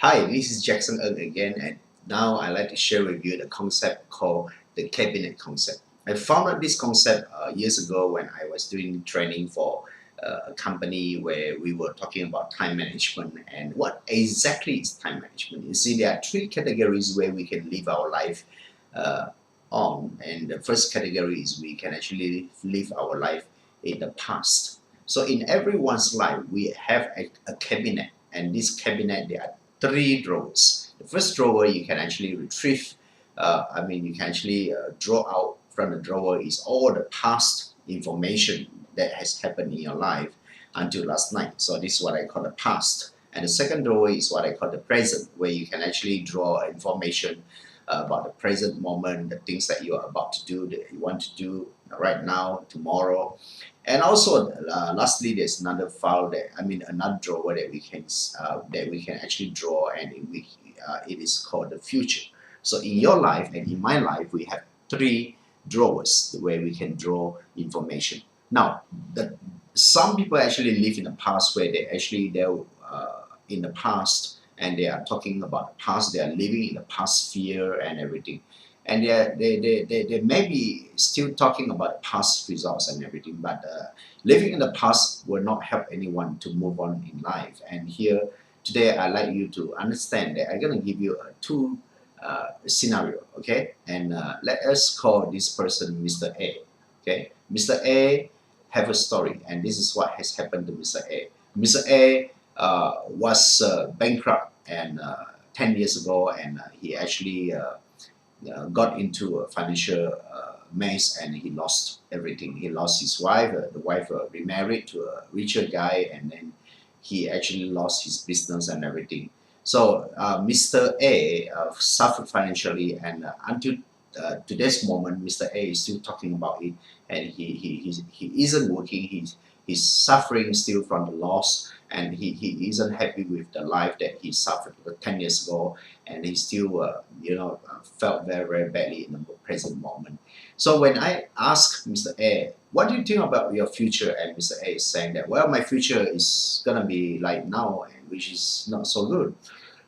Hi, this is Jackson Ng again, and now I'd like to share with you the concept called the cabinet concept. I found out this concept years ago when I was doing training for a company where we were talking about time management and what exactly is time management. You see, there are three categories where we can live our life uh, on, and the first category is we can actually live our life in the past. So in everyone's life, we have a cabinet, and this cabinet there are three drawers. The first drawer you can actually retrieve, you can actually draw out from the drawer is all the past information that has happened in your life until last night. So this is what I call the past. And the second drawer is what I call the present, where you can actually draw information about the present moment, the things that you are about to do, that you want to do right now, tomorrow. And also, lastly, there's another file another drawer that we can actually draw, and it is called the future. So in your life and in my life, we have three drawers where we can draw information. Now, some people actually live in the past where they're in the past and they are talking about the past. They are living in the past sphere and everything, and they may be still talking about past results and everything, but living in the past will not help anyone to move on in life. And here today I'd like you to understand that I'm going to give you two scenario, okay? And let us call this person Mr. A, okay? Mr. A have a story, and this is what has happened to Mr. A. Mr. A was bankrupt and 10 years ago, and he actually got into a financial mess, and he lost everything. He lost his wife. The wife remarried to a richer guy, and then he actually lost his business and everything. So Mr. A suffered financially, and until today's moment, Mr. A is still talking about it, and he isn't working. He's suffering still from the loss, and he isn't happy with the life that he suffered 10 years ago, and he still felt very, very badly in the present moment. So when I asked Mr. A, what do you think about your future? And Mr. A is saying that, well, my future is gonna be like now, and which is not so good.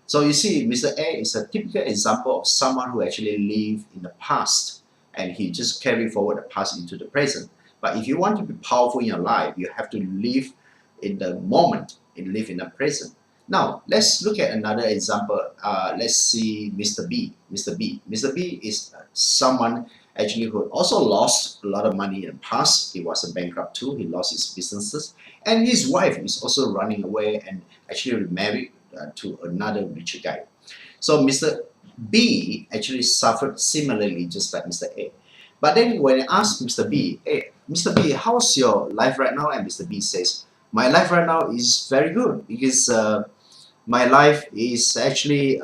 So you see, Mr. A is a typical example of someone who actually lived in the past, and he just carry forward the past into the present. But if you want to be powerful in your life, you have to live in the moment and live in the present. Now, let's look at another example. Let's see Mr. B. Mr. B. Mr. B is someone actually who also lost a lot of money in the past. He was a bankrupt too. He lost his businesses. And his wife is also running away and actually remarried to another richer guy. So Mr. B actually suffered similarly just like Mr. A. But then when I asked Mr. B, hey, Mr. B, how's your life right now? And Mr. B says, my life right now is very good because my life is actually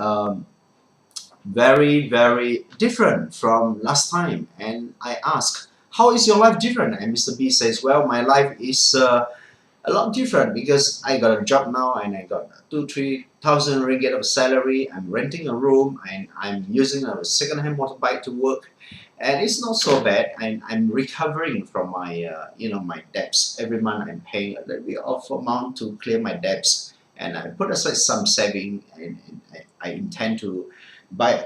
very, very different from last time. And I ask, how is your life different? And Mr. B says, well, my life is a lot different because I got a job now and I got 2-3,000 ringgit of salary. I'm renting a room and I'm using a second-hand motorbike to work, and it's not so bad. I'm recovering from my my debts. Every month I'm paying a little bit of amount to clear my debts, and I put aside some saving, and I intend to buy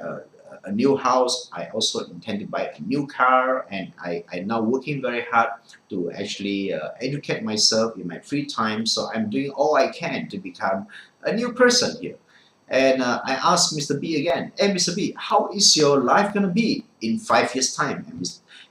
a new house. I also intend to buy a new car, and I'm now working very hard to actually educate myself in my free time. So I'm doing all I can to become a new person here. And I asked Mr. B again, hey Mr. B, how is your life going to be in 5 years' time?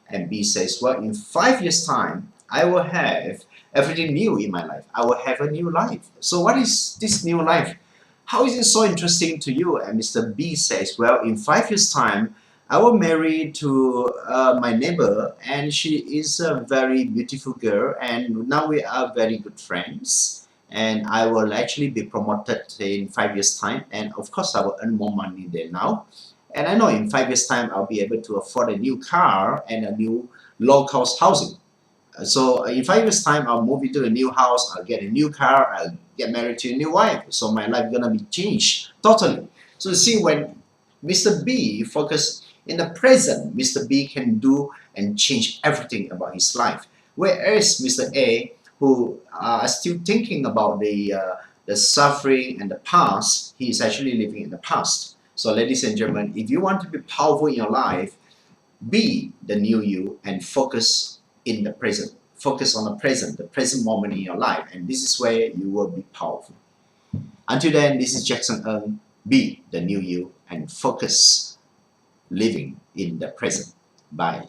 And B says, well, in 5 years' time, I will have everything new in my life. I will have a new life. So what is this new life? How is it so interesting to you? And Mr. B says, well, in 5 years' time, I will marry to my neighbor, and she is a very beautiful girl, and now we are very good friends. And I will actually be promoted in 5 years' time, and of course, I will earn more money than now. And I know in 5 years' time, I'll be able to afford a new car and a new low-cost housing. So in 5 years' time, I'll move into a new house, I'll get a new car, I'll get married to a new wife. So my life gonna be changed totally. So you see, when Mr. B focus in the present, Mr. B can do and change everything about his life. Whereas Mr. A, who are still thinking about the the suffering and the past, he is actually living in the past. So ladies and gentlemen, if you want to be powerful in your life, be the new you and focus in the present. Focus on the present moment in your life, and this is where you will be powerful. Until then, this is Jackson Ng. Be the new you and focus living in the present. Bye.